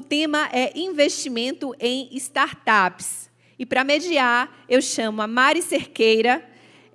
tema é investimento em startups. E para mediar, eu chamo a Mari Cerqueira,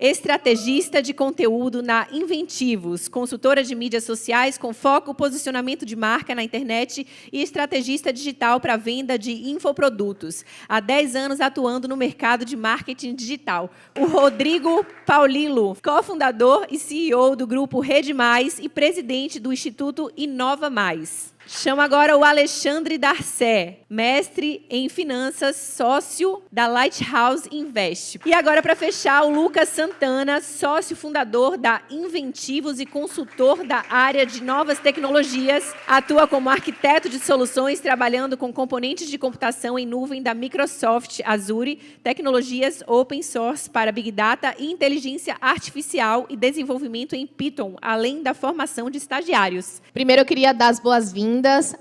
estrategista de conteúdo na Inventivos, consultora de mídias sociais com foco posicionamento de marca na internet e estrategista digital para venda de infoprodutos. Há 10 anos atuando no mercado de marketing digital. O Rodrigo Paulilo, cofundador e CEO do grupo Rede Mais e presidente do Instituto Inova Mais. Chamo agora o Alexandre Darcé, mestre em finanças, sócio da Lighthouse Invest. E agora, para fechar, o Lucas Santana, sócio fundador da Inventivos e consultor da área de novas tecnologias. Atua como arquiteto de soluções, trabalhando com componentes de computação em nuvem da Microsoft Azure, tecnologias open source para Big Data e inteligência artificial e desenvolvimento em Python, além da formação de estagiários. Primeiro, eu queria dar as boas-vindas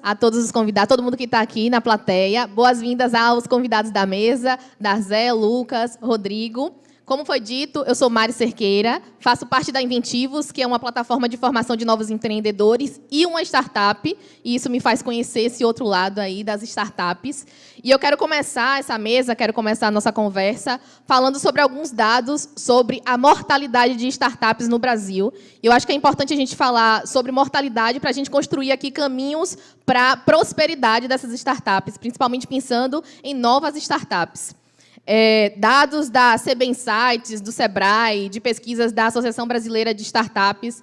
a todos os convidados, todo mundo que está aqui na plateia. Boas-vindas aos convidados da mesa, Darzé, Lucas, Rodrigo. Como foi dito, eu sou Mari Cerqueira, faço parte da Inventivos, que é uma plataforma de formação de novos empreendedores e uma startup, e isso me faz conhecer esse outro lado aí das startups. E eu quero começar essa mesa, quero começar a nossa conversa falando sobre alguns dados sobre a mortalidade de startups no Brasil. Eu acho que é importante a gente falar sobre mortalidade para a gente construir aqui caminhos para a prosperidade dessas startups, principalmente pensando em novas startups. Dados da CB Insights, do Sebrae, de pesquisas da Associação Brasileira de Startups,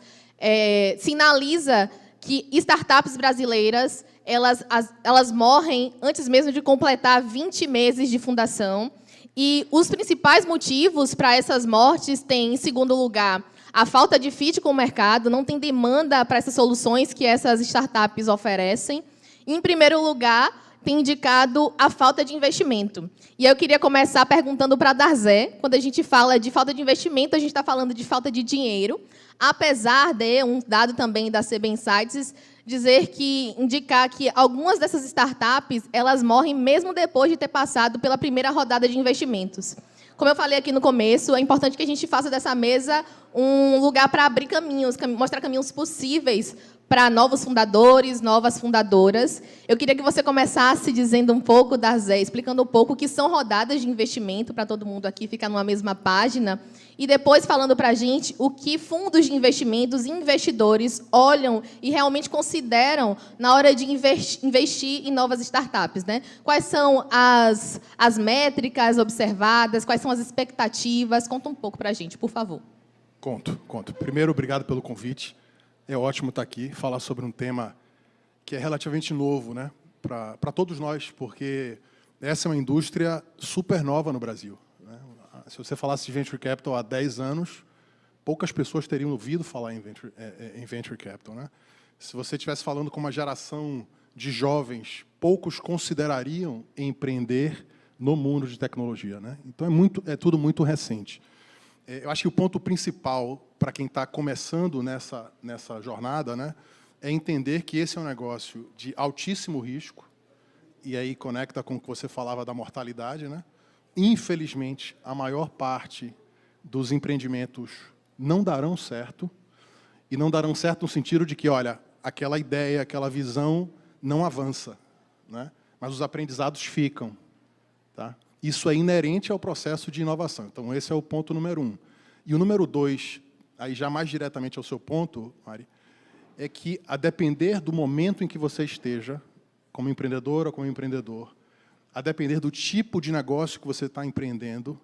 sinaliza que startups brasileiras elas morrem antes mesmo de completar 20 meses de fundação. E os principais motivos para essas mortes têm, em segundo lugar, a falta de fit com o mercado, não tem demanda para essas soluções que essas startups oferecem. E, em primeiro lugar, tem indicado a falta de investimento. E eu queria começar perguntando para a Darzé, quando a gente fala de falta de investimento, a gente está falando de falta de dinheiro, apesar de um dado também da CB Insights indicar que algumas dessas startups elas morrem mesmo depois de ter passado pela primeira rodada de investimentos. Como eu falei aqui no começo, é importante que a gente faça dessa mesa um lugar para abrir caminhos, mostrar caminhos possíveis para novos fundadores, novas fundadoras. Eu queria que você começasse dizendo um pouco, Darzé, explicando um pouco o que são rodadas de investimento, para todo mundo aqui ficar numa mesma página, e depois falando para a gente o que fundos de investimentos e investidores olham e realmente consideram na hora de investir em novas startups, né? Quais são as métricas observadas, quais são as expectativas? Conta um pouco para a gente, por favor. Conto. Primeiro, obrigado pelo convite. É ótimo estar aqui, falar sobre um tema que é relativamente novo, né, para todos nós, porque essa é uma indústria super nova no Brasil, né? Se você falasse de Venture Capital há 10 anos, poucas pessoas teriam ouvido falar em Venture Capital, né? Se você estivesse falando com uma geração de jovens, poucos considerariam empreender no mundo de tecnologia, né? Então, é tudo muito recente. Eu acho que o ponto principal para quem está começando nessa jornada, né, é entender que esse é um negócio de altíssimo risco, e aí conecta com o que você falava da mortalidade, né? Infelizmente, a maior parte dos empreendimentos não darão certo, e não darão certo no sentido de que, olha, aquela ideia, aquela visão não avança, né? Mas os aprendizados ficam. Tá? Isso é inerente ao processo de inovação. Então, esse é o ponto número 1. E o número 2, aí já mais diretamente ao seu ponto, Mari, é que, a depender do momento em que você esteja, como empreendedora ou como empreendedor, a depender do tipo de negócio que você está empreendendo,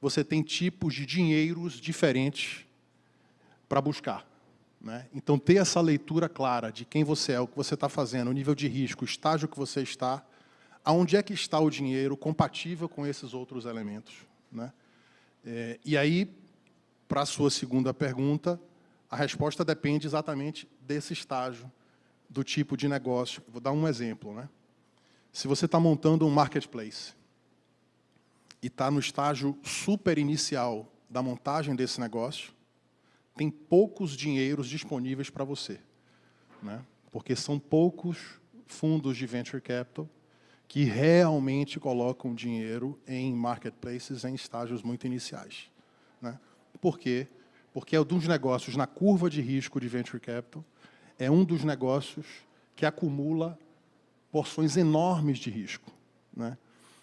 você tem tipos de dinheiros diferentes para buscar, né? Então, ter essa leitura clara de quem você é, o que você está fazendo, o nível de risco, o estágio que você está, aonde é que está o dinheiro compatível com esses outros elementos, né? E aí, para a sua segunda pergunta, a resposta depende exatamente desse estágio, do tipo de negócio. Vou dar um exemplo, né? Se você está montando um marketplace e está no estágio super inicial da montagem desse negócio, tem poucos dinheiros disponíveis para você, né? Porque são poucos fundos de venture capital que realmente colocam dinheiro em marketplaces em estágios muito iniciais, né? Por quê? Porque é um dos negócios na curva de risco de venture capital, é um dos negócios que acumula porções enormes de risco, né?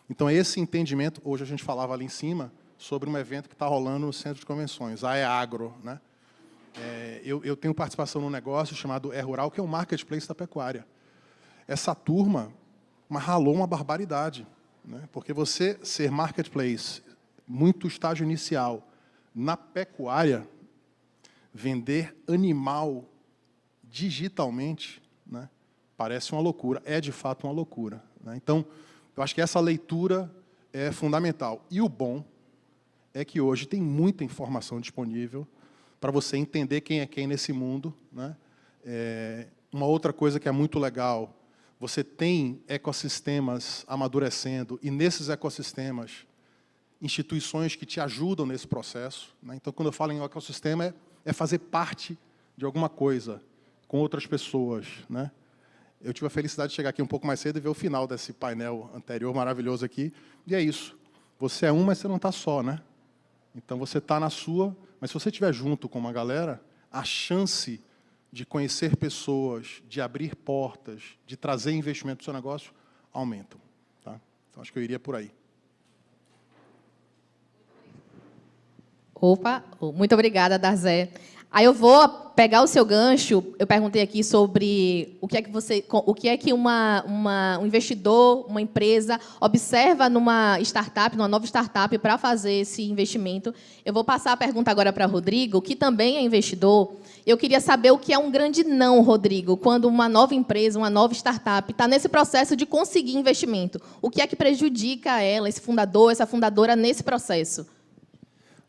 Então, esse entendimento, hoje a gente falava ali em cima, sobre um evento que está rolando no Centro de Convenções, a EAGRO, né? Eu tenho participação num negócio chamado E-Rural, que é o marketplace da pecuária. Essa turma ralou uma barbaridade, né? Porque você ser marketplace, muito estágio inicial, na pecuária, vender animal digitalmente, né, parece uma loucura, é de fato uma loucura, né? Então, eu acho que essa leitura é fundamental. E o bom é que hoje tem muita informação disponível para você entender quem é quem nesse mundo, né? Uma outra coisa que é muito legal, você tem ecossistemas amadurecendo, e nesses ecossistemas, instituições que te ajudam nesse processo, né? Então, quando eu falo em ecossistema, é fazer parte de alguma coisa com outras pessoas, né? Eu tive a felicidade de chegar aqui um pouco mais cedo e ver o final desse painel anterior maravilhoso aqui, e é isso. Você é um, mas você não está só, né? Então, você está na sua, mas se você estiver junto com uma galera, a chance de conhecer pessoas, de abrir portas, de trazer investimento para o seu negócio, aumentam, tá? Então, acho que eu iria por aí. Opa, muito obrigada, Darzé. Aí eu vou pegar o seu gancho. Eu perguntei aqui sobre o que é que um investidor, uma empresa observa numa startup, numa nova startup, para fazer esse investimento. Eu vou passar a pergunta agora para Rodrigo, que também é investidor. Eu queria saber o que é um grande não, Rodrigo, quando uma nova empresa, uma nova startup está nesse processo de conseguir investimento. O que é que prejudica ela, esse fundador, essa fundadora, nesse processo?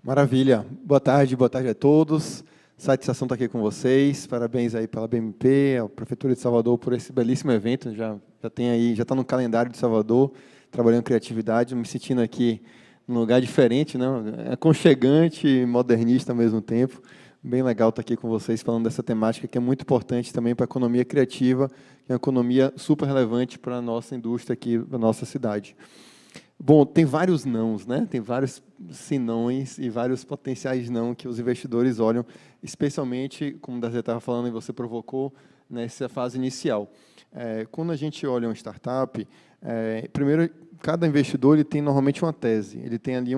Maravilha. Boa tarde a todos. Satisfação estar aqui com vocês. Parabéns aí pela BMP, à Prefeitura de Salvador por esse belíssimo evento. Já está no calendário de Salvador, trabalhando criatividade, me sentindo aqui num lugar diferente, né? Aconchegante, modernista ao mesmo tempo. Bem legal estar aqui com vocês falando dessa temática que é muito importante também para a economia criativa, que é uma economia super relevante para a nossa indústria aqui, para a nossa cidade. Bom, tem vários nãos, né? Tem vários senões e vários potenciais não que os investidores olham, especialmente, como o Darzé estava falando e você provocou, nessa fase inicial. Quando a gente olha uma startup, primeiro, cada investidor ele tem normalmente uma tese. Ele tem ali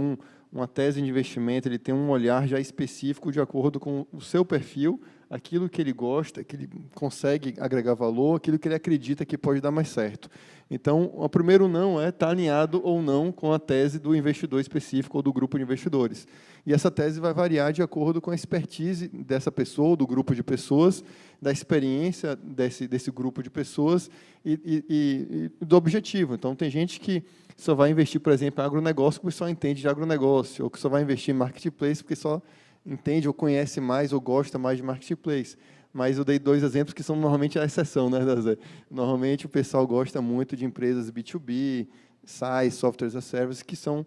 uma tese de investimento, ele tem um olhar já específico de acordo com o seu perfil, aquilo que ele gosta, que ele consegue agregar valor, aquilo que ele acredita que pode dar mais certo. Então, o primeiro não é estar alinhado ou não com a tese do investidor específico ou do grupo de investidores. E essa tese vai variar de acordo com a expertise dessa pessoa, do grupo de pessoas, da experiência desse grupo de pessoas e do objetivo. Então, tem gente que só vai investir, por exemplo, em agronegócio porque só entende de agronegócio, ou que só vai investir em marketplace porque só entende ou conhece mais ou gosta mais de marketplace. Mas eu dei 2 exemplos que são normalmente a exceção, né, Darzé? Normalmente o pessoal gosta muito de empresas B2B, SaaS, Software as a Service, que são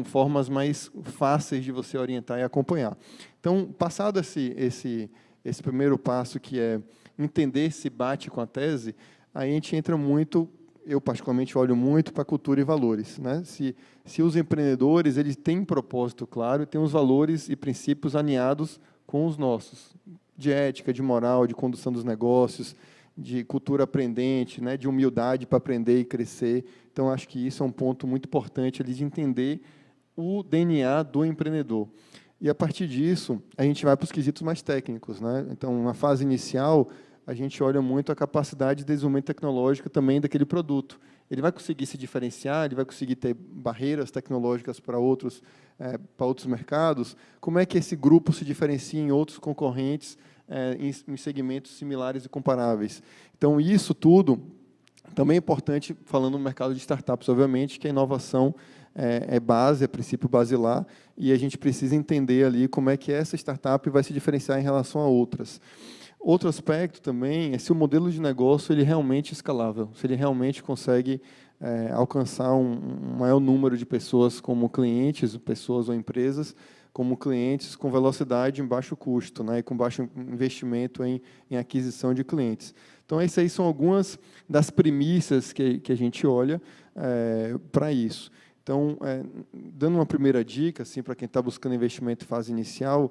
formas mais fáceis de você orientar e acompanhar. Então, passado esse primeiro passo, que é entender se bate com a tese, aí a gente entra muito, eu particularmente olho muito para a cultura e valores, né? Se os empreendedores eles têm um propósito claro, têm os valores e princípios alinhados com os nossos, de ética, de moral, de condução dos negócios, de cultura aprendente, né, de humildade para aprender e crescer. Então, acho que isso é um ponto muito importante ali de entender o DNA do empreendedor. E, a partir disso, a gente vai para os quesitos mais técnicos, né? Então, na fase inicial, a gente olha muito a capacidade de desenvolvimento tecnológico também daquele produto. Ele vai conseguir se diferenciar, ele vai conseguir ter barreiras tecnológicas para outros mercados. Como é que esse grupo se diferencia em outros concorrentes em segmentos similares e comparáveis? Então, isso tudo também é importante, falando no mercado de startups, obviamente, que a inovação é base, é princípio basilar, e a gente precisa entender ali como é que essa startup vai se diferenciar em relação a outras. Outro aspecto também é se o modelo de negócio ele é realmente escalável, se ele realmente consegue alcançar um maior número de pessoas como clientes, pessoas ou empresas, como clientes com velocidade em baixo custo, né, e com baixo investimento em aquisição de clientes. Então, essas aí são algumas das premissas que a gente olha para isso. Então, dando uma primeira dica assim, para quem está buscando investimento em fase inicial,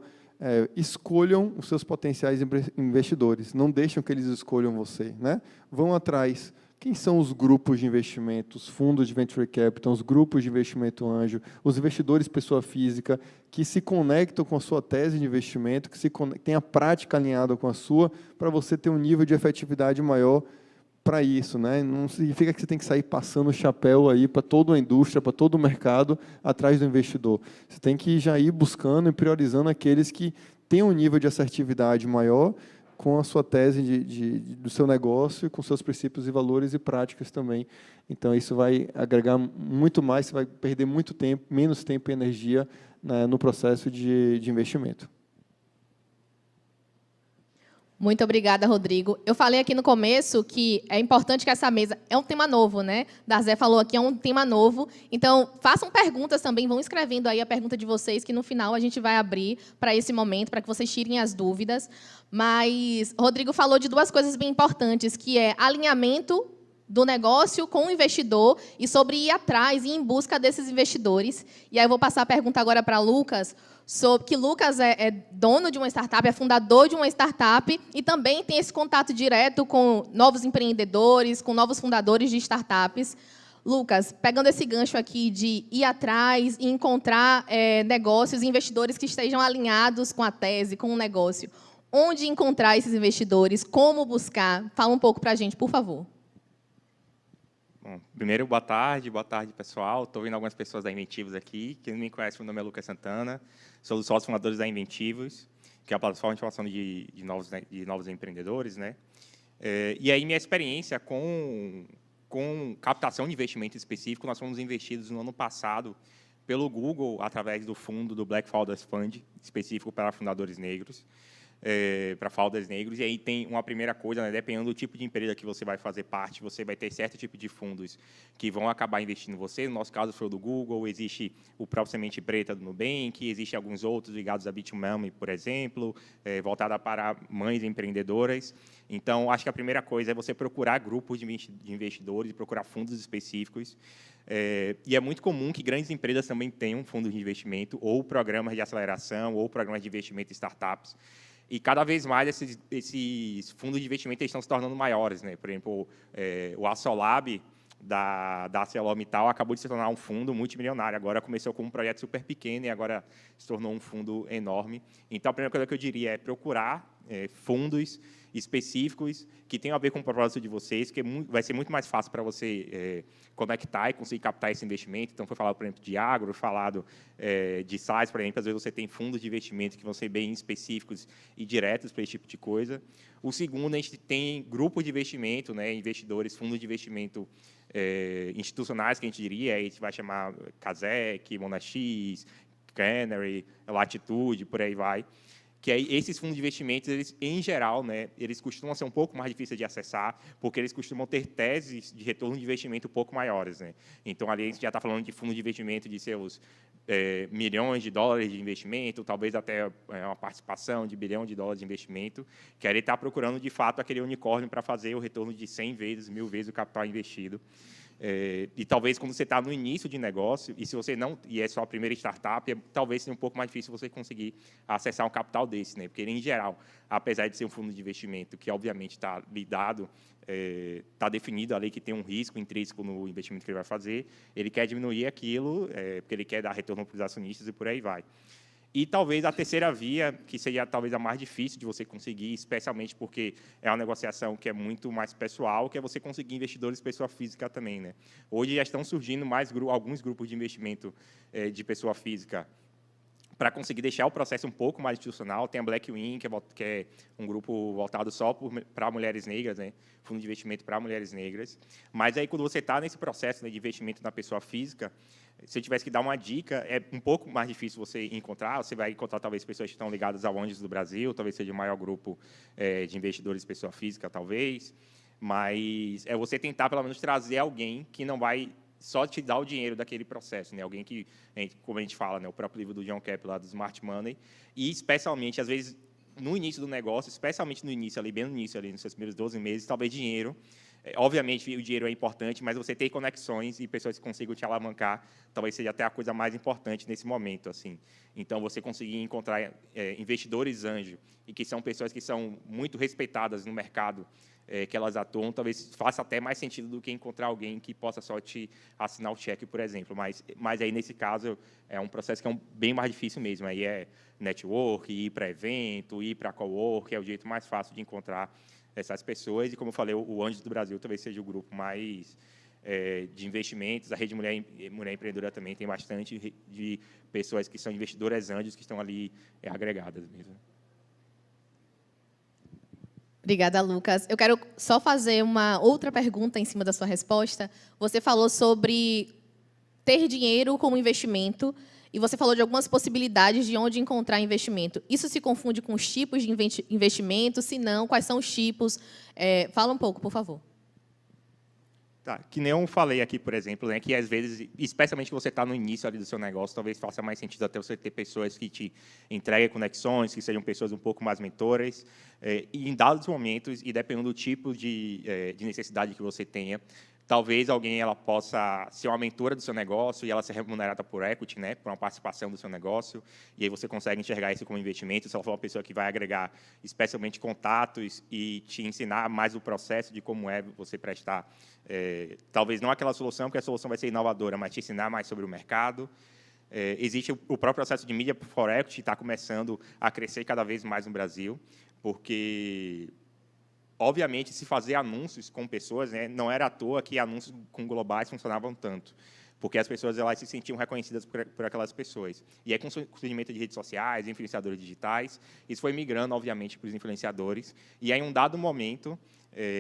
escolham os seus potenciais investidores. Não deixem que eles escolham você, né? Vão atrás. quem são os grupos de investimento, os fundos de venture capital, os grupos de investimento anjo, os investidores pessoa física que se conectam com a sua tese de investimento, que tem a prática alinhada com a sua, para você ter um nível de efetividade maior para isso, né? Não significa que você tem que sair passando o chapéu aí para toda a indústria, para todo o mercado, atrás do investidor. Você tem que já ir buscando e priorizando aqueles que têm um nível de assertividade maior com a sua tese do seu negócio e com seus princípios e valores e práticas também. Então, isso vai agregar muito mais, você vai perder muito tempo, menos tempo e energia, né, no processo de investimento. Muito obrigada, Rodrigo. Eu falei aqui no começo que é importante que essa mesa... É um tema novo, né? Darzé falou aqui, é um tema novo. Então, façam perguntas também, vão escrevendo aí a pergunta de vocês, que no final a gente vai abrir para esse momento, para que vocês tirem as dúvidas. Mas Rodrigo falou de duas coisas bem importantes, que é alinhamento do negócio com o investidor e sobre ir atrás e ir em busca desses investidores. E aí eu vou passar a pergunta agora para Lucas, sobre que Lucas é dono de uma startup, é fundador de uma startup e também tem esse contato direto com novos empreendedores, com novos fundadores de startups. Lucas, pegando esse gancho aqui de ir atrás e encontrar negócios e investidores que estejam alinhados com a tese, com o negócio, onde encontrar esses investidores, como buscar? Fala um pouco para a gente, por favor. Bom, primeiro, boa tarde, pessoal. Estou vendo algumas pessoas da Inventivos aqui. Quem não me conhece, meu nome é Lucas Santana, sou um dos sócios fundadores da Inventivos, que é a plataforma de formação de novos empreendedores, né? E aí, minha experiência com captação de investimento específico, nós fomos investidos no ano passado pelo Google, através do fundo do Black Founders Fund, específico para fundadores negros. Para founders negros, e aí tem uma primeira coisa, né, dependendo do tipo de empresa que você vai fazer parte, você vai ter certo tipo de fundos que vão acabar investindo em você. No nosso caso foi o do Google, existe o próprio Semente Preta do Nubank, existe alguns outros ligados a Bitmami, por exemplo, voltada para mães empreendedoras. Então, acho que a primeira coisa é você procurar grupos de investidores, procurar fundos específicos. E é muito comum que grandes empresas também tenham fundos de investimento, ou programas de aceleração, ou programas de investimento em startups. E cada vez mais esses fundos de investimento estão se tornando maiores, né? Por exemplo, o Assolab da ArcelorMittal acabou de se tornar um fundo multimilionário. Agora começou com um projeto super pequeno e agora se tornou um fundo enorme. Então, a primeira coisa que eu diria é procurar fundos específicos que tenham a ver com o propósito de vocês, que vai ser muito mais fácil para você conectar e conseguir captar esse investimento. Então, foi falado, por exemplo, de agro, falado de sites, por exemplo, às vezes você tem fundos de investimento que vão ser bem específicos e diretos para esse tipo de coisa. O segundo, a gente tem grupos de investimento, né, investidores, fundos de investimento institucionais, que a gente diria, a gente vai chamar Casec, Monax, Canary, Latitude, por aí vai. Que aí, esses fundos de investimentos, eles, em geral, né, eles costumam ser um pouco mais difíceis de acessar, porque eles costumam ter teses de retorno de investimento um pouco maiores, né? Então, ali a gente já está falando de fundo de investimento de seus milhões de dólares de investimento, talvez até uma participação de bilhão de dólares de investimento, que aí ele está procurando, de fato, aquele unicórnio para fazer o retorno de 100 vezes, 1000 vezes o capital investido. E talvez quando você está no início de negócio, e se você não é só a primeira startup, talvez seja um pouco mais difícil você conseguir acessar um capital desse, né? Porque ele, em geral, apesar de ser um fundo de investimento que obviamente está lidado, está definido ali que tem um risco intrínseco no investimento que ele vai fazer, ele quer diminuir aquilo, porque ele quer dar retorno para os acionistas e por aí vai. E talvez a terceira via, que seria talvez a mais difícil de você conseguir, especialmente porque é uma negociação que é muito mais pessoal, que é você conseguir investidores pessoa física também, né? Hoje já estão surgindo alguns grupos de investimento de pessoa física para conseguir deixar o processo um pouco mais institucional. Tem a Blackwing, que é um grupo voltado só para mulheres negras, né? Fundo de investimento para mulheres negras. Mas aí, quando você está nesse processo, né, de investimento na pessoa física, se eu tivesse que dar uma dica, é um pouco mais difícil você encontrar. Você vai encontrar, talvez, pessoas que estão ligadas ao Anjos do Brasil, talvez seja o maior grupo de investidores pessoa física, talvez. Mas é você tentar, pelo menos, trazer alguém que não vai só te dar o dinheiro daquele processo, né? Alguém que, como a gente fala, né, o próprio livro do John Kepp, lá do Smart Money, e especialmente, às vezes, no início do negócio, especialmente no início, ali, bem no início, ali, nos seus primeiros 12 meses, talvez dinheiro. Obviamente, o dinheiro é importante, mas você ter conexões e pessoas que consigam te alavancar, talvez seja até a coisa mais importante nesse momento, assim. Então, você conseguir encontrar investidores anjo, e que são pessoas que são muito respeitadas no mercado que elas atuam, talvez faça até mais sentido do que encontrar alguém que possa só te assinar o cheque, por exemplo. Mas aí, nesse caso, é um processo que é bem mais difícil mesmo. Aí é network, ir para evento, ir para cowork, é o jeito mais fácil de encontrar essas pessoas. E, como eu falei, o Anjos do Brasil talvez seja o grupo mais de investimentos. A Rede Mulher Empreendedora também tem bastante de pessoas que são investidoras anjos que estão ali agregadas mesmo. Obrigada, Lucas. Eu quero só fazer uma outra pergunta em cima da sua resposta. Você falou sobre ter dinheiro como investimento e você falou de algumas possibilidades de onde encontrar investimento. Isso se confunde com os tipos de investimento? Se não, quais são os tipos? Fala um pouco, por favor. Tá, que nem eu falei aqui, por exemplo, né, que às vezes, especialmente que você está no início ali do seu negócio, talvez faça mais sentido até você ter pessoas que te entreguem conexões, que sejam pessoas um pouco mais mentoras, e em dados momentos, e dependendo do tipo de necessidade que você tenha, talvez alguém ela possa ser uma mentora do seu negócio e ela ser remunerada por equity, né, por uma participação do seu negócio, e aí você consegue enxergar isso como investimento. Se ela for uma pessoa que vai agregar especialmente contatos e te ensinar mais o processo de como é você prestar, talvez não aquela solução, porque a solução vai ser inovadora, mas te ensinar mais sobre o mercado. Existe o próprio processo de Media for Equity, que está começando a crescer cada vez mais no Brasil, porque obviamente, se fazer anúncios com pessoas, né, não era à toa que anúncios com globais funcionavam tanto, porque as pessoas elas se sentiam reconhecidas por aquelas pessoas. E aí, com o surgimento de redes sociais, influenciadores digitais, isso foi migrando, obviamente, para os influenciadores. E aí, em um dado momento,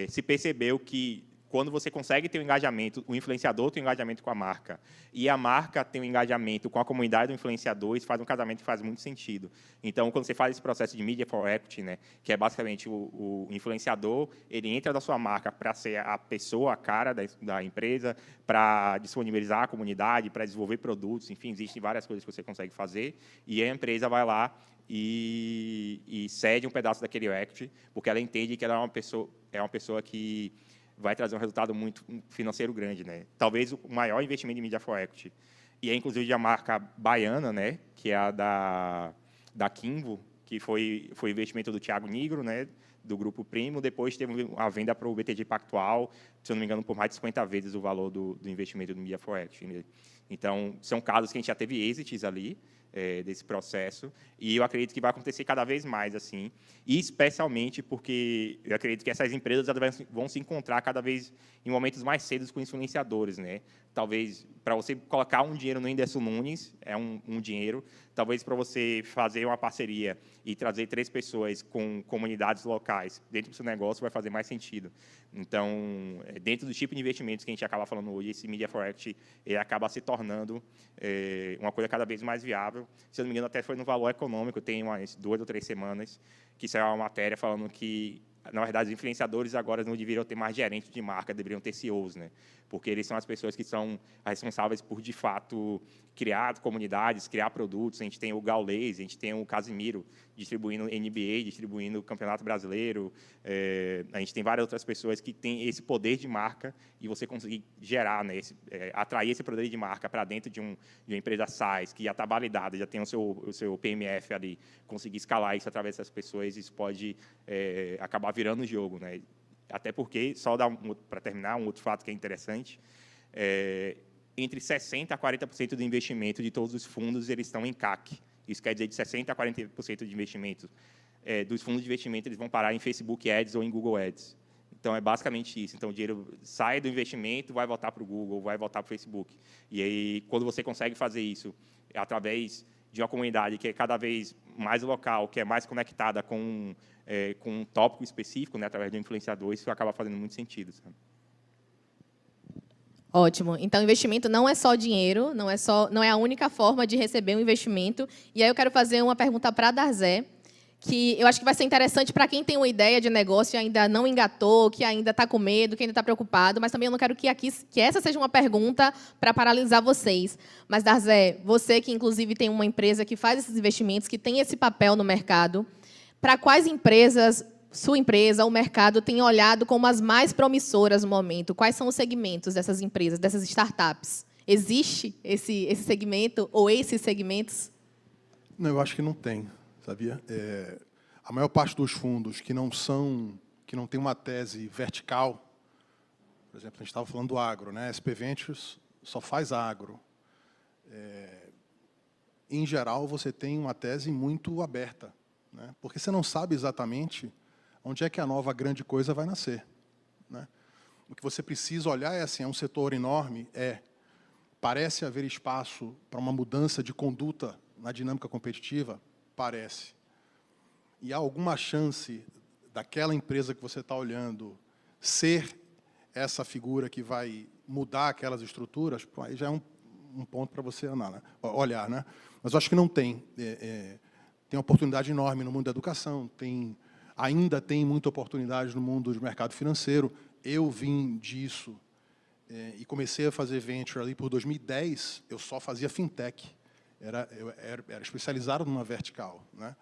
se percebeu que, quando você consegue ter um engajamento, o influenciador tem um engajamento com a marca, e a marca tem um engajamento com a comunidade do influenciador, isso faz um casamento que faz muito sentido. Então, quando você faz esse processo de Media for Equity, né, que é basicamente o influenciador, ele entra da sua marca para ser a pessoa, a cara da empresa, para disponibilizar a comunidade, para desenvolver produtos, enfim, existem várias coisas que você consegue fazer, e a empresa vai lá e cede um pedaço daquele equity, porque ela entende que ela é uma pessoa que vai trazer um resultado muito financeiro grande, né? Talvez o maior investimento de Media for Equity. E é, inclusive, a marca baiana, né? Que é a da Kimvo, que foi investimento do Thiago Nigro, né? Do Grupo Primo. Depois teve a venda para o BTG Pactual, se eu não me engano, por mais de 50 vezes o valor do investimento do Media for Equity, né? Então, são casos que a gente já teve exits ali, desse processo, e eu acredito que vai acontecer cada vez mais assim, e especialmente porque eu acredito que essas empresas vão se encontrar cada vez em momentos mais cedos com influenciadores, né? Talvez para você colocar um dinheiro no Whindersson Nunes é um dinheiro, talvez para você fazer uma parceria e trazer 3 pessoas com comunidades locais dentro do seu negócio vai fazer mais sentido. Então, dentro do tipo de investimentos que a gente acaba falando hoje, esse Media for Equity ele acaba se tornando uma coisa cada vez mais viável. Se eu não me engano, até foi no Valor Econômico, tem umas 2 ou 3 semanas, que saiu uma matéria falando que, na verdade, os influenciadores agora não deveriam ter mais gerentes de marca, deveriam ter CEOs, né? Porque eles são as pessoas que são responsáveis por, de fato, criar comunidades, criar produtos. A gente tem o Gaules, a gente tem o Casimiro distribuindo NBA, distribuindo o Campeonato Brasileiro. A gente tem várias outras pessoas que têm esse poder de marca e você conseguir gerar, né, atrair esse poder de marca para dentro de uma empresa SaaS, que já está validada, já tem o seu PMF ali, conseguir escalar isso através dessas pessoas, isso pode acabar virando o jogo, né? Até porque, só para terminar, um outro fato que é interessante, entre 60% a 40% do investimento de todos os fundos eles estão em CAC. Isso quer dizer de 60% a 40% de investimento dos fundos de investimento eles vão parar em Facebook Ads ou em Google Ads. Então, é basicamente isso. Então, o dinheiro sai do investimento, vai voltar para o Google, vai voltar para o Facebook. E aí, quando você consegue fazer isso através de uma comunidade que é cada vez mais local, que é mais conectada com um tópico específico, né, através de um influenciador, isso acaba fazendo muito sentido, sabe? Ótimo. Então, investimento não é só dinheiro, não é a única forma de receber um investimento. E aí eu quero fazer uma pergunta para a Darzé, que eu acho que vai ser interessante para quem tem uma ideia de negócio e ainda não engatou, que ainda está com medo, que ainda está preocupado, mas também eu não quero que essa seja uma pergunta para paralisar vocês. Mas, Darzé, você que, inclusive, tem uma empresa que faz esses investimentos, que tem esse papel no mercado, para quais empresas sua empresa, o mercado, tem olhado como as mais promissoras no momento? Quais são os segmentos dessas empresas, dessas startups? Existe esse segmento ou esses segmentos? Não, eu acho que não tem, sabia? A maior parte dos fundos que que não tem uma tese vertical, por exemplo, a gente estava falando do agro, né? SP Ventures só faz agro. Em geral, você tem uma tese muito aberta, né? Porque você não sabe exatamente onde é que a nova grande coisa vai nascer, né? O que você precisa olhar é assim, é um setor enorme, parece haver espaço para uma mudança de conduta na dinâmica competitiva? Parece. E há alguma chance daquela empresa que você está olhando ser essa figura que vai mudar aquelas estruturas? Aí já é um ponto para você olhar, né? Mas eu acho que não tem. Tem uma oportunidade enorme no mundo da educação, ainda tem muita oportunidade no mundo do mercado financeiro. Eu vim disso e comecei a fazer venture ali por 2010, eu só fazia fintech. Eu era especializado numa vertical, né?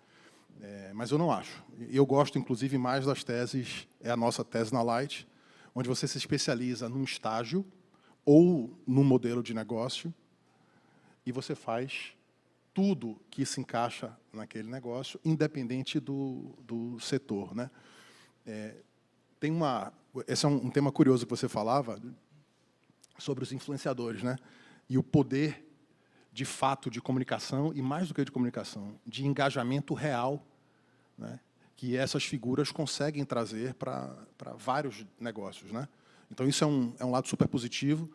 Mas eu não acho. Eu gosto, inclusive, mais das teses, é a nossa tese na Light, onde você se especializa num estágio ou num modelo de negócio e você faz tudo que se encaixa naquele negócio, independente do setor, né? Esse é um tema curioso que você falava sobre os influenciadores, né? E o poder, de fato, de comunicação, e mais do que de comunicação, de engajamento real, né, que essas figuras conseguem trazer para vários negócios, né? Então, isso é um lado super positivo,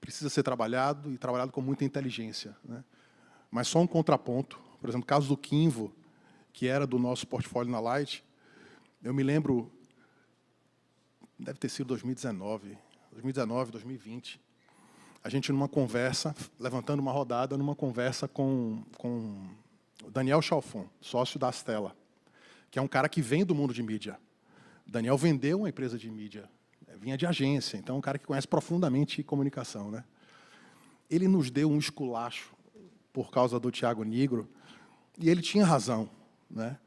precisa ser trabalhado, e trabalhado com muita inteligência, né? Mas só um contraponto, por exemplo, o caso do Kinvo, que era do nosso portfólio na Light, eu me lembro, deve ter sido 2019, 2020, a gente numa conversa, levantando uma rodada, numa conversa com o Daniel Chalfon, sócio da Astela, que é um cara que vem do mundo de mídia. O Daniel vendeu uma empresa de mídia, vinha de agência, então é um cara que conhece profundamente comunicação, né? Ele nos deu um esculacho por causa do Thiago Nigro, e ele tinha razão, né?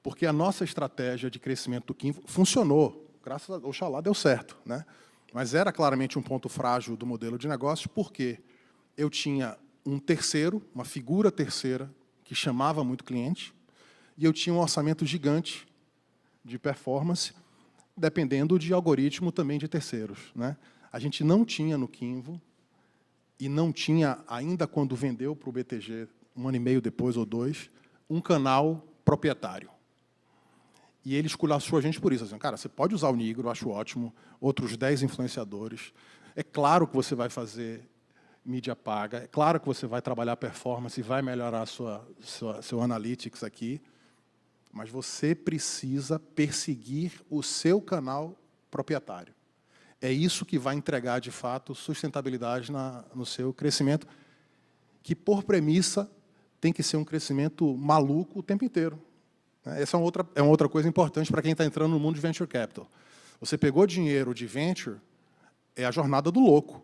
Porque a nossa estratégia de crescimento do Kinvo funcionou, graças ao Oxalá deu certo, né? Mas era claramente um ponto frágil do modelo de negócio, porque eu tinha um terceiro, uma figura terceira, que chamava muito cliente, e eu tinha um orçamento gigante de performance, dependendo de algoritmo também de terceiros, né? A gente não tinha no Kinvo, e não tinha, ainda quando vendeu para o BTG, 1 ano e meio depois, ou 2, um canal proprietário. E ele esculachou a gente por isso. Assim, cara, você pode usar o Nigro, eu acho ótimo, outros 10 influenciadores. É claro que você vai fazer mídia paga, é claro que você vai trabalhar performance e vai melhorar seu analytics aqui, mas você precisa perseguir o seu canal proprietário. É isso que vai entregar, de fato, sustentabilidade no seu crescimento, que, por premissa, tem que ser um crescimento maluco o tempo inteiro. Essa é uma outra coisa importante para quem está entrando no mundo de venture capital. Você pegou dinheiro de venture, é a jornada do louco.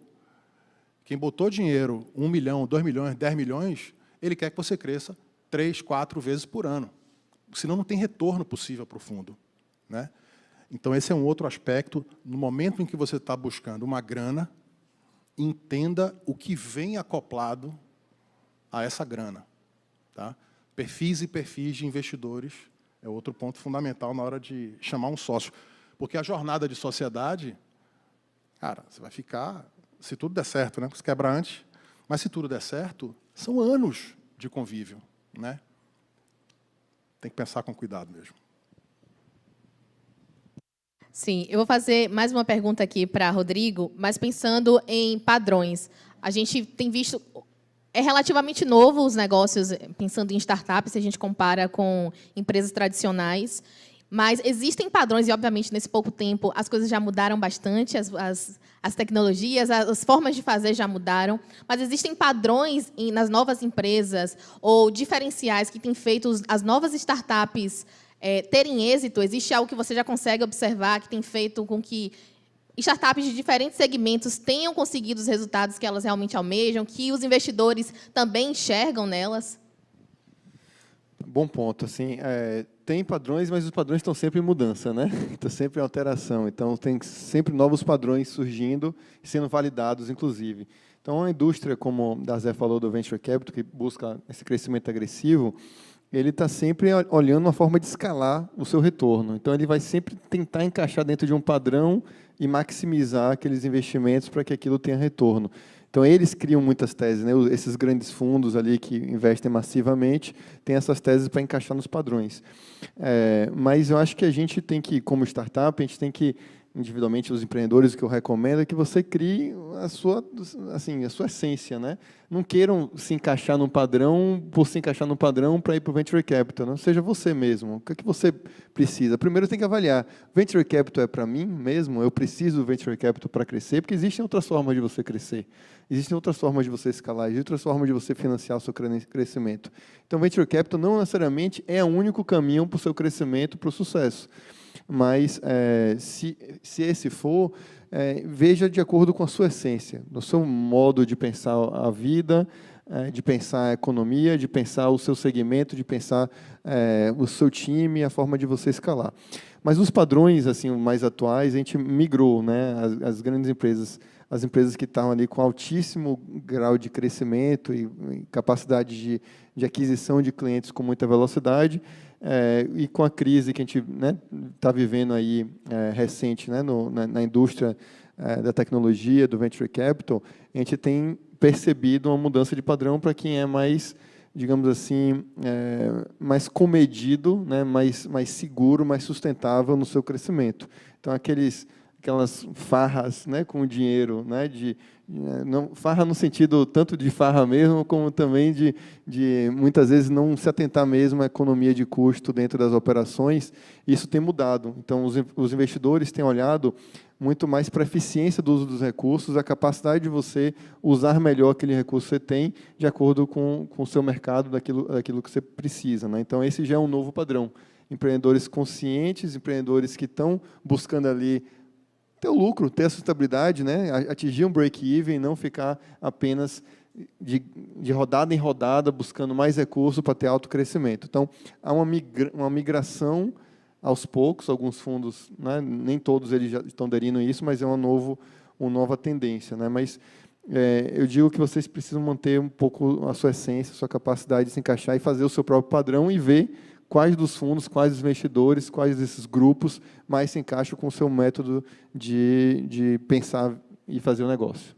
Quem botou dinheiro, 1 milhão, 2 milhões, 10 milhões, ele quer que você cresça 3, 4 vezes por ano. Senão não tem retorno possível para o fundo, né? Então, esse é um outro aspecto. No momento em que você está buscando uma grana, entenda o que vem acoplado a essa grana, tá? Perfis e perfis de investidores é outro ponto fundamental na hora de chamar um sócio. Porque a jornada de sociedade, cara, você vai ficar, se tudo der certo, né? Você quebra antes, mas se tudo der certo, são anos de convívio, né? Tem que pensar com cuidado mesmo. Sim, eu vou fazer mais uma pergunta aqui para Rodrigo, mas pensando em padrões. A gente tem visto... É relativamente novo os negócios, pensando em startups, se a gente compara com empresas tradicionais, mas existem padrões, e, obviamente, nesse pouco tempo, as coisas já mudaram bastante, as tecnologias, as formas de fazer já mudaram, mas existem padrões nas novas empresas ou diferenciais que têm feito as novas startups terem êxito? Existe algo que você já consegue observar que tem feito com que startups de diferentes segmentos tenham conseguido os resultados que elas realmente almejam, que os investidores também enxergam nelas? Bom ponto. Assim, tem padrões, mas os padrões estão sempre em mudança, né? Está sempre em alteração. Então, tem sempre novos padrões surgindo e sendo validados, inclusive. Então, a indústria, como a Zé falou, do Venture Capital, que busca esse crescimento agressivo, ele está sempre olhando uma forma de escalar o seu retorno. Então, ele vai sempre tentar encaixar dentro de um padrão e maximizar aqueles investimentos para que aquilo tenha retorno. Então, eles criam muitas teses, né? Esses grandes fundos ali que investem massivamente têm essas teses para encaixar nos padrões. Mas eu acho que a gente tem que, como startup, a gente tem que, individualmente, os empreendedores, o que eu recomendo é que você crie a sua essência, né? Não queiram se encaixar num padrão por se encaixar num padrão para ir para o Venture Capital. Não seja você mesmo. O que é que você precisa? Primeiro, tem que avaliar. Venture Capital é para mim mesmo? Eu preciso do Venture Capital para crescer? Porque existem outras formas de você crescer. Existem outras formas de você escalar. Existem outras formas de você financiar o seu crescimento. Então, Venture Capital não necessariamente é o único caminho para o seu crescimento, para o sucesso. Mas, se esse for, veja de acordo com a sua essência, no seu modo de pensar a vida, de pensar a economia, de pensar o seu segmento, de pensar o seu time, a forma de você escalar. Mas os padrões assim mais atuais, a gente migrou, né? As grandes empresas, as empresas que estavam ali com altíssimo grau de crescimento e capacidade de aquisição de clientes com muita velocidade, e com a crise que a gente está vivendo aí recente, né, na indústria da tecnologia, do venture capital, a gente tem percebido uma mudança de padrão para quem é mais, digamos assim, mais comedido, né, mais seguro, mais sustentável no seu crescimento. Então, aquelas farras, né, com o dinheiro, né, não, farra no sentido tanto de farra mesmo, como também de muitas vezes não se atentar mesmo à economia de custo dentro das operações. Isso tem mudado. Então, os investidores têm olhado muito mais para a eficiência do uso dos recursos, a capacidade de você usar melhor aquele recurso que você tem, de acordo com o seu mercado, daquilo que você precisa, né? Então, esse já é um novo padrão. Empreendedores conscientes, empreendedores que estão buscando ali ter o lucro, ter a sustentabilidade, né? Atingir um break-even, não ficar apenas de rodada em rodada, buscando mais recursos para ter alto crescimento. Então, há uma migração aos poucos, alguns fundos, né? Nem todos eles já estão aderindo a isso, mas é uma nova tendência, né? Mas eu digo que vocês precisam manter um pouco a sua essência, a sua capacidade de se encaixar e fazer o seu próprio padrão e ver quais dos fundos, quais dos investidores, quais desses grupos mais se encaixam com o seu método de pensar e fazer o negócio.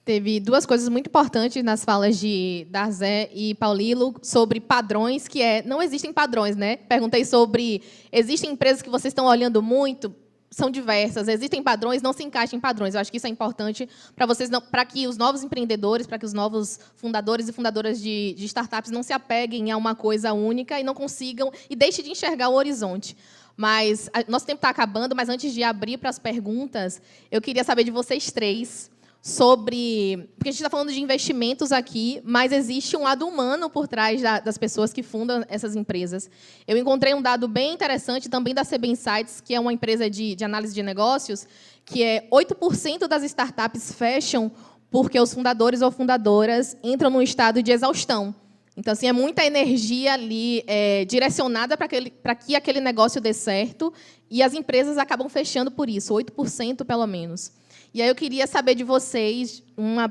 Teve duas coisas muito importantes nas falas de Darzé e Paulilo sobre padrões, que não existem padrões, né? Perguntei sobre, existem empresas que vocês estão olhando muito? São diversas, existem padrões, não se encaixam em padrões. Eu acho que isso é importante para vocês, para que os novos empreendedores, para que os novos fundadores e fundadoras de startups não se apeguem a uma coisa única e não consigam, e deixem de enxergar o horizonte. Mas nosso tempo está acabando, mas antes de abrir para as perguntas, eu queria saber de vocês três sobre... Porque a gente está falando de investimentos aqui, mas existe um lado humano por trás das pessoas que fundam essas empresas. Eu encontrei um dado bem interessante também da CB Insights, que é uma empresa de análise de negócios, que 8% das startups fecham porque os fundadores ou fundadoras entram num estado de exaustão. Então, assim, é muita energia ali direcionada para que aquele negócio dê certo, e as empresas acabam fechando por isso, 8% pelo menos. E aí eu queria saber de vocês,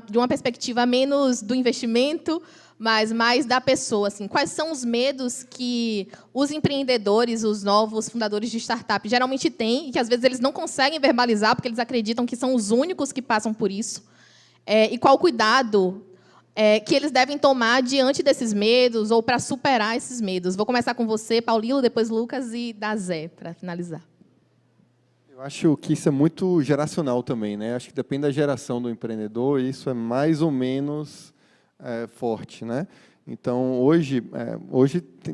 de uma perspectiva menos do investimento, mas mais da pessoa. Assim, quais são os medos que os empreendedores, os novos fundadores de startup, geralmente têm, e que, às vezes, eles não conseguem verbalizar, porque eles acreditam que são os únicos que passam por isso? E qual o cuidado que eles devem tomar diante desses medos ou para superar esses medos? Vou começar com você, Paulilo, depois Lucas e Darzé, para finalizar. Eu acho que isso é muito geracional também, né? Acho que depende da geração do empreendedor, e isso é mais ou menos forte, né? Então, hoje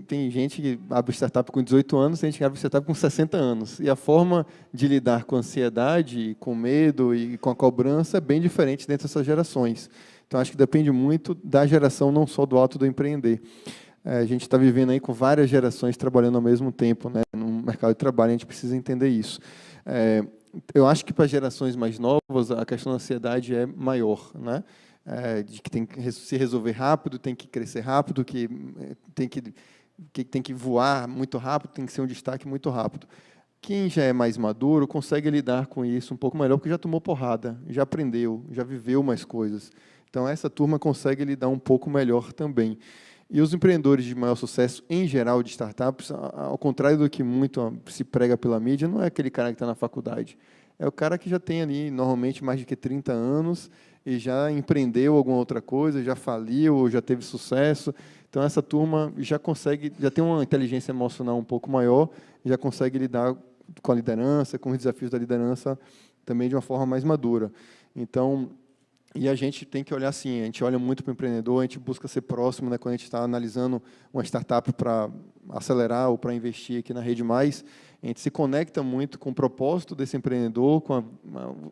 tem gente que abre startup com 18 anos, tem gente que abre startup com 60 anos. E a forma de lidar com a ansiedade, com medo e com a cobrança é bem diferente dentro dessas gerações. Então, acho que depende muito da geração, não só do ato do empreender. A gente está vivendo aí com várias gerações trabalhando ao mesmo tempo, né? No mercado de trabalho, a gente precisa entender isso. Eu acho que para gerações mais novas a questão da ansiedade é maior, né? De que tem que se resolver rápido, tem que crescer rápido, que tem que voar muito rápido, tem que ser um destaque muito rápido. Quem já é mais maduro consegue lidar com isso um pouco melhor, porque já tomou porrada, já aprendeu, já viveu mais coisas. Então, essa turma consegue lidar um pouco melhor também. E os empreendedores de maior sucesso, em geral, de startups, ao contrário do que muito se prega pela mídia, não é aquele cara que está na faculdade. É o cara que já tem ali, normalmente, mais de 30 anos e já empreendeu alguma outra coisa, já faliu, já teve sucesso. Então, essa turma já consegue, já tem uma inteligência emocional um pouco maior, já consegue lidar com a liderança, com os desafios da liderança também de uma forma mais madura. Então, e a gente tem que olhar assim, a gente olha muito para o empreendedor, a gente busca ser próximo, né, quando a gente está analisando uma startup para acelerar ou para investir aqui na Rede Mais, a gente se conecta muito com o propósito desse empreendedor, com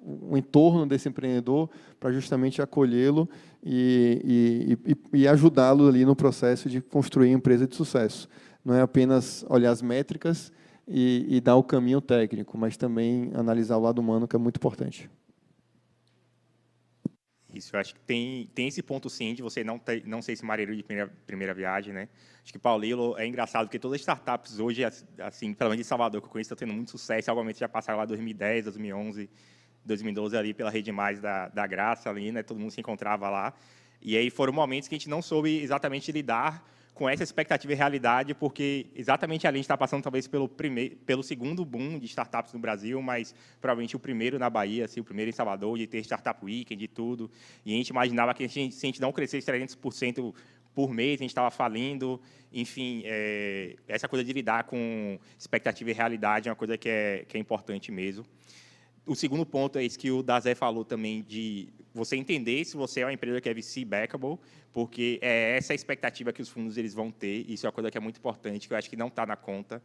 o entorno desse empreendedor, para justamente acolhê-lo e ajudá-lo ali no processo de construir uma empresa de sucesso. Não é apenas olhar as métricas e dar o caminho técnico, mas também analisar o lado humano, que é muito importante. Isso, eu acho que tem esse ponto, sim, de você não ser esse marinheiro de primeira viagem, né? Acho que Paulilo é engraçado, porque todas as startups hoje, assim, pelo menos em Salvador, que eu conheço, estão tendo muito sucesso. Obviamente, já passaram lá 2010, 2011, 2012, ali pela Rede Mais da Graça, ali, né? Todo mundo se encontrava lá. E aí foram momentos que a gente não soube exatamente lidar com essa expectativa e realidade, porque exatamente ali a gente está passando talvez pelo segundo boom de startups no Brasil, mas provavelmente o primeiro na Bahia, assim, o primeiro em Salvador, de ter Startup Weekend e tudo. E a gente imaginava que se a gente não crescesse 300% por mês, a gente estava falindo. Enfim, essa coisa de lidar com expectativa e realidade é uma coisa que é importante mesmo. O segundo ponto é isso que o Dazé falou também, de você entender se você é uma empresa que é VC-backable, porque é essa a expectativa que os fundos eles vão ter. Isso é uma coisa que é muito importante, que eu acho que não está na conta.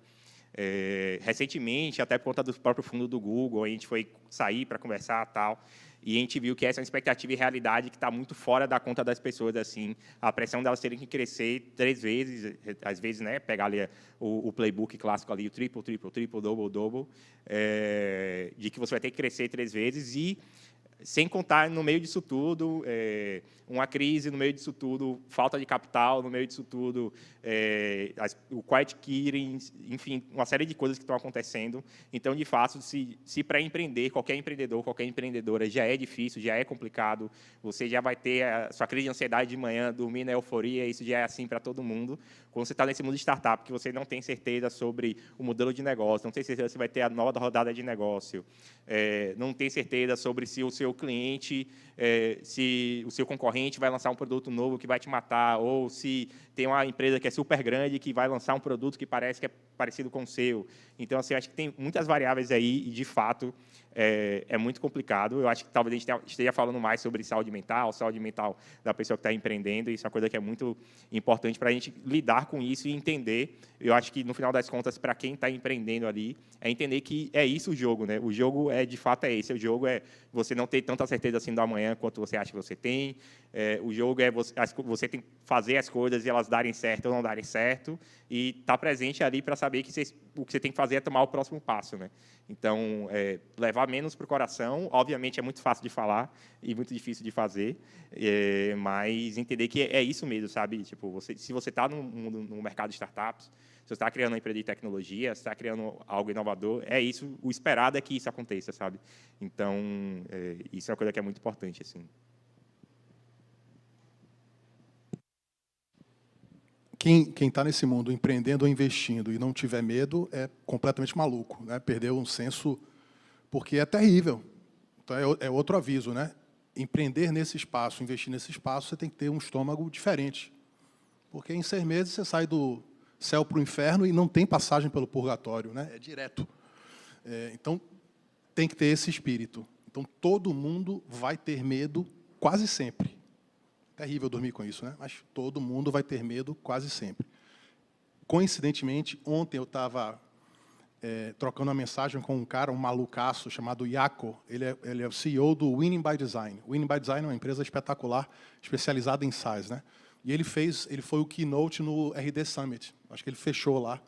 Recentemente, até por conta do próprio fundo do Google, a gente foi sair para conversar e tal, e a gente viu que essa é uma expectativa e realidade que está muito fora da conta das pessoas, assim, a pressão delas terem que crescer 3 vezes, às vezes, né, pegar ali o playbook clássico ali, o triple, double, de que você vai ter que crescer 3 vezes e, sem contar, no meio disso tudo, uma crise no meio disso tudo, falta de capital no meio disso tudo, o quiet quitting, enfim, uma série de coisas que estão acontecendo. Então, de fato, se para empreender, qualquer empreendedor, qualquer empreendedora, já é difícil, já é complicado, você já vai ter a sua crise de ansiedade de manhã, dormir na euforia, isso já é assim para todo mundo. Quando você está nesse mundo de startup, que você não tem certeza sobre o modelo de negócio, não tem certeza se vai ter a nova rodada de negócio, não tem certeza sobre se o seu cliente, se o seu concorrente vai lançar um produto novo que vai te matar, ou se tem uma empresa que é super grande que vai lançar um produto que parece que é parecido com o seu. Então, assim, eu acho que tem muitas variáveis aí e, de fato, é muito complicado. Eu acho que talvez a gente esteja falando mais sobre saúde mental da pessoa que está empreendendo. Isso é uma coisa que é muito importante para a gente lidar com isso e entender. Eu acho que, no final das contas, para quem está empreendendo ali, é entender que é isso o jogo, né? O jogo, de fato, é esse. O jogo é você não ter tanta certeza assim do amanhã quanto você acha que você tem. O jogo é você tem que fazer as coisas e elas darem certo ou não darem certo, e estar presente ali para saber que o que você tem que fazer é tomar o próximo passo, né? Então, levar menos para o coração, obviamente é muito fácil de falar e muito difícil de fazer, mas entender que é isso mesmo, sabe? Tipo, se você está no mercado de startups, se você está criando uma empresa de tecnologia, se está criando algo inovador, é isso, o esperado é que isso aconteça, sabe? Então, isso é uma coisa que é muito importante, assim. Quem está nesse mundo empreendendo ou investindo e não tiver medo é completamente maluco, né? Perdeu um senso, porque é terrível. Então, é outro aviso, né? Empreender nesse espaço, investir nesse espaço, você tem que ter um estômago diferente. Porque em 6 meses você sai do céu para o inferno e não tem passagem pelo purgatório, né? É direto. Então, tem que ter esse espírito. Então, todo mundo vai ter medo quase sempre. Terrível dormir com isso, né? Mas todo mundo vai ter medo quase sempre. Coincidentemente, ontem eu estava trocando uma mensagem com um cara, um malucaço, chamado Iaco. Ele é o CEO do Winning by Design. O Winning by Design é uma empresa espetacular, especializada em SaaS, né? E ele foi o keynote no RD Summit. Acho que ele fechou lá.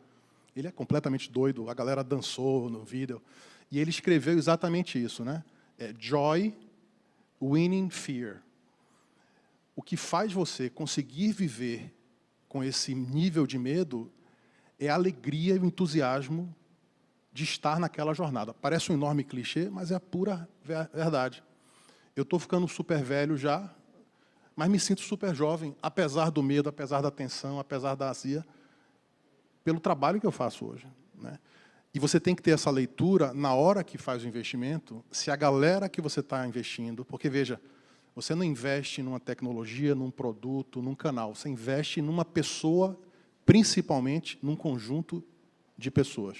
Ele é completamente doido, a galera dançou no vídeo. E ele escreveu exatamente isso, né? Joy, winning fear. O que faz você conseguir viver com esse nível de medo é a alegria e o entusiasmo de estar naquela jornada. Parece um enorme clichê, mas é a pura verdade. Eu estou ficando super velho já, mas me sinto super jovem, apesar do medo, apesar da tensão, apesar da azia, pelo trabalho que eu faço hoje, né? E você tem que ter essa leitura na hora que faz o investimento, se a galera que você está investindo, porque, veja, você não investe numa tecnologia, num produto, num canal, você investe numa pessoa, principalmente num conjunto de pessoas,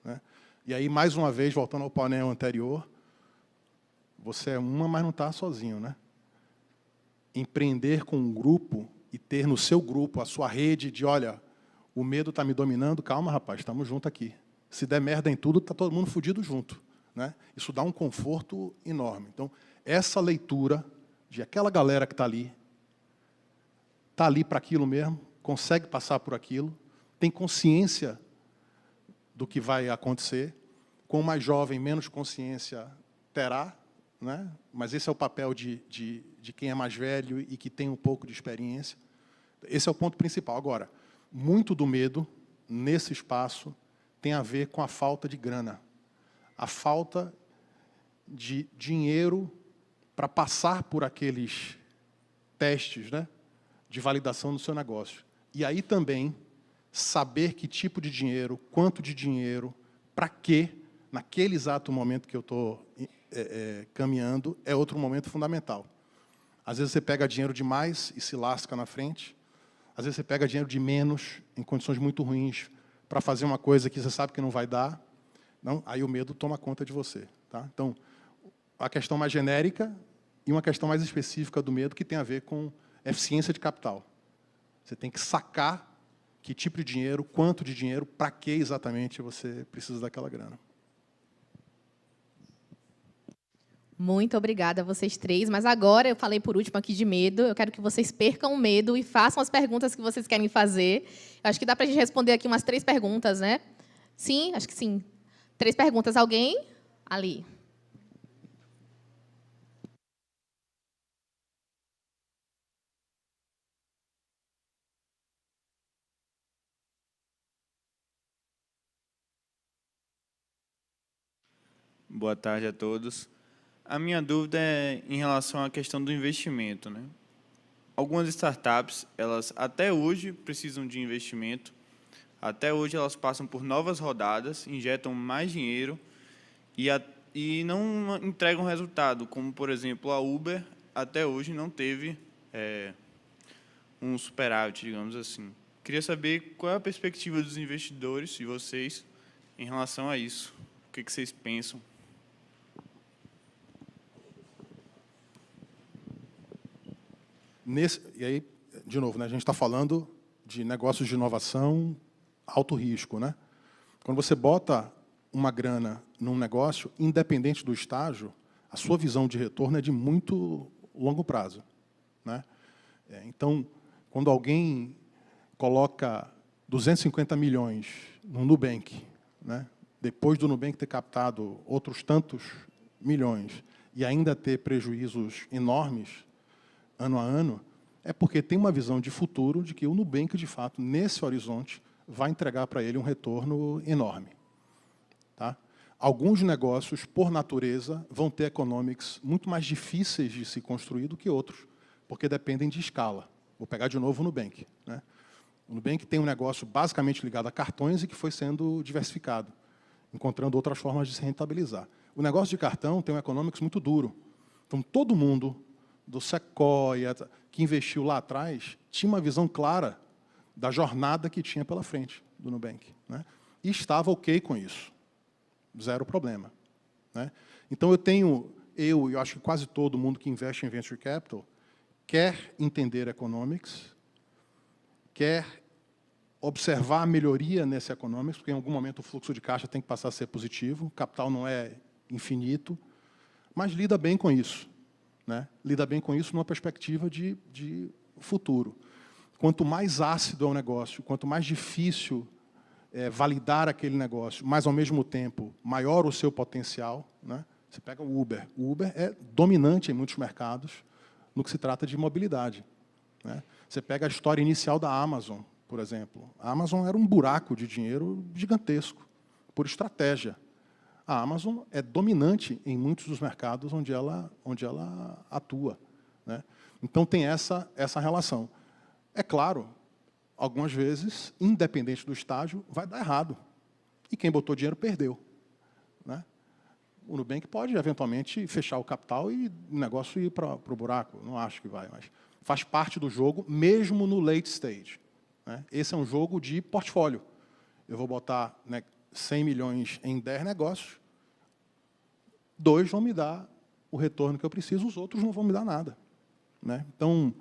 né? E aí, mais uma vez, voltando ao painel anterior, você é uma, mas não está sozinho, né? Empreender com um grupo e ter no seu grupo a sua rede de, olha, o medo está me dominando, calma, rapaz, estamos juntos aqui. Se der merda em tudo, está todo mundo fudido junto, né? Isso dá um conforto enorme. Então, essa leitura de aquela galera que está ali para aquilo mesmo, consegue passar por aquilo, tem consciência do que vai acontecer. Com o mais jovem, menos consciência terá, né? Mas esse é o papel de quem é mais velho e que tem um pouco de experiência. Esse é o ponto principal. Agora, muito do medo, nesse espaço, tem a ver com a falta de grana, a falta de dinheiro para passar por aqueles testes, né, de validação do seu negócio. E aí também, saber que tipo de dinheiro, quanto de dinheiro, para quê, naquele exato momento que eu estou caminhando, é outro momento fundamental. Às vezes você pega dinheiro demais e se lasca na frente, às vezes você pega dinheiro de menos, em condições muito ruins, para fazer uma coisa que você sabe que não vai dar, não, aí o medo toma conta de você, tá? Então, a questão mais genérica e uma questão mais específica do medo que tem a ver com eficiência de capital. Você tem que sacar que tipo de dinheiro, quanto de dinheiro, para que exatamente você precisa daquela grana. Muito obrigada a vocês três. Mas agora, eu falei por último aqui de medo, eu quero que vocês percam o medo e façam as perguntas que vocês querem fazer. Eu acho que dá para a gente responder aqui umas 3 perguntas, né? Sim, acho que sim. 3 perguntas. Alguém? Ali. Boa tarde a todos. A minha dúvida é em relação à questão do investimento, né? Algumas startups, elas até hoje precisam de investimento, até hoje elas passam por novas rodadas, injetam mais dinheiro e não entregam resultado, como, por exemplo, a Uber até hoje não teve um superávit, digamos assim. Queria saber qual é a perspectiva dos investidores e vocês em relação a isso. O que vocês pensam? E aí, de novo, né, a gente está falando de negócios de inovação, alto risco, né? Quando você bota uma grana num negócio, independente do estágio, a sua visão de retorno é de muito longo prazo, né? Então, quando alguém coloca 250 milhões no Nubank, né, depois do Nubank ter captado outros tantos milhões e ainda ter prejuízos enormes, ano a ano, é porque tem uma visão de futuro de que o Nubank, de fato, nesse horizonte, vai entregar para ele um retorno enorme. Tá? Alguns negócios, por natureza, vão ter economics muito mais difíceis de se construir do que outros, porque dependem de escala. Vou pegar de novo o Nubank, né? O Nubank tem um negócio basicamente ligado a cartões e que foi sendo diversificado, encontrando outras formas de se rentabilizar. O negócio de cartão tem um economics muito duro. Então, todo mundo do Sequoia, que investiu lá atrás, tinha uma visão clara da jornada que tinha pela frente do Nubank, né? E estava ok com isso. Zero problema, né? Então, eu acho que quase todo mundo que investe em Venture Capital quer entender economics, quer observar a melhoria nesse economics, porque em algum momento o fluxo de caixa tem que passar a ser positivo, o capital não é infinito, mas lida bem com isso, né? Lida bem com isso numa perspectiva de futuro. Quanto mais ácido é o negócio, quanto mais difícil validar aquele negócio, mas, ao mesmo tempo, maior o seu potencial, né? Você pega o Uber. O Uber é dominante em muitos mercados no que se trata de mobilidade, né? Você pega a história inicial da Amazon, por exemplo. A Amazon era um buraco de dinheiro gigantesco, por estratégia. A Amazon é dominante em muitos dos mercados onde ela atua, né? Então, tem essa relação. É claro, algumas vezes, independente do estágio, vai dar errado. E quem botou dinheiro perdeu, né? O Nubank pode, eventualmente, fechar o capital e o negócio ir para o buraco. Não acho que vai, mas faz parte do jogo, mesmo no late stage, né? Esse é um jogo de portfólio. Eu vou botar, né, 100 milhões em 10 negócios, 2 vão me dar o retorno que eu preciso, os outros não vão me dar nada, né? Então,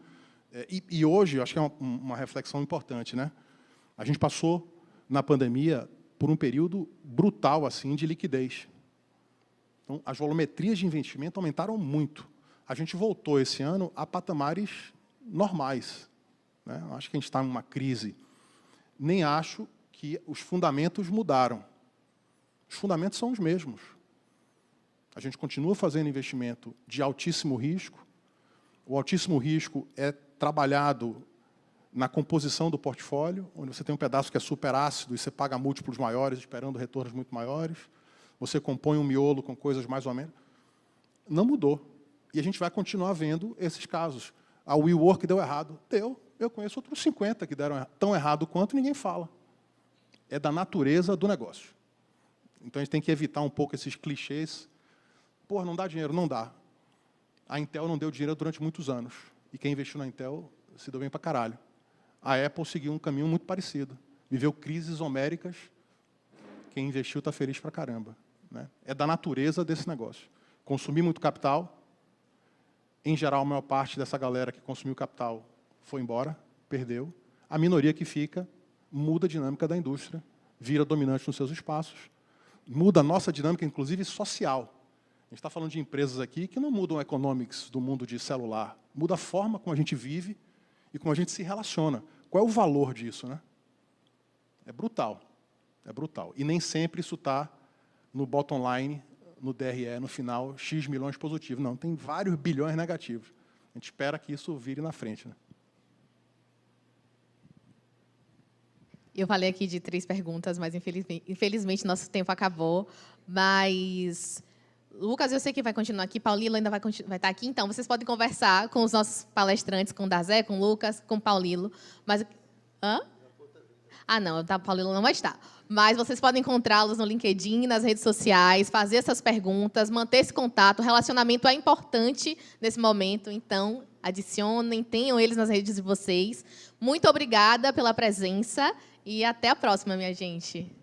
e hoje, acho que é uma reflexão importante, né? A gente passou, na pandemia, por um período brutal assim, de liquidez. Então, as volumetrias de investimento aumentaram muito. A gente voltou esse ano a patamares normais, né? Acho que a gente está em uma crise. Nem acho que os fundamentos mudaram. Os fundamentos são os mesmos. A gente continua fazendo investimento de altíssimo risco. O altíssimo risco é trabalhado na composição do portfólio, onde você tem um pedaço que é super ácido e você paga múltiplos maiores, esperando retornos muito maiores. Você compõe um miolo com coisas mais ou menos. Não mudou. E a gente vai continuar vendo esses casos. A WeWork deu errado. Deu. Eu conheço outros 50 que deram tão errado quanto, ninguém fala. É da natureza do negócio. Então, a gente tem que evitar um pouco esses clichês. Pô, não dá dinheiro. Não dá. A Intel não deu dinheiro durante muitos anos. E quem investiu na Intel se deu bem pra caralho. A Apple seguiu um caminho muito parecido. Viveu crises homéricas. Quem investiu está feliz pra caramba, né? É da natureza desse negócio. Consumir muito capital. Em geral, a maior parte dessa galera que consumiu capital foi embora, perdeu. A minoria que fica muda a dinâmica da indústria, vira dominante nos seus espaços, muda a nossa dinâmica, inclusive, social. A gente está falando de empresas aqui que não mudam o economics do mundo de celular, muda a forma como a gente vive e como a gente se relaciona. Qual é o valor disso, né? É brutal. É brutal. E nem sempre isso está no bottom line, no DRE, no final, X milhões positivo. Não, tem vários bilhões negativos. A gente espera que isso vire na frente, né? Eu falei aqui de 3 perguntas, mas infelizmente nosso tempo acabou. Mas, Lucas, eu sei que vai continuar aqui, Paulilo ainda vai estar aqui, então vocês podem conversar com os nossos palestrantes, com o Darzé, com o Lucas, com o Paulilo. Mas, hã? Ah, não, o Paulilo não vai estar. Mas vocês podem encontrá-los no LinkedIn, nas redes sociais, fazer essas perguntas, manter esse contato. O relacionamento é importante nesse momento, então adicionem, tenham eles nas redes de vocês. Muito obrigada pela presença e até a próxima, minha gente.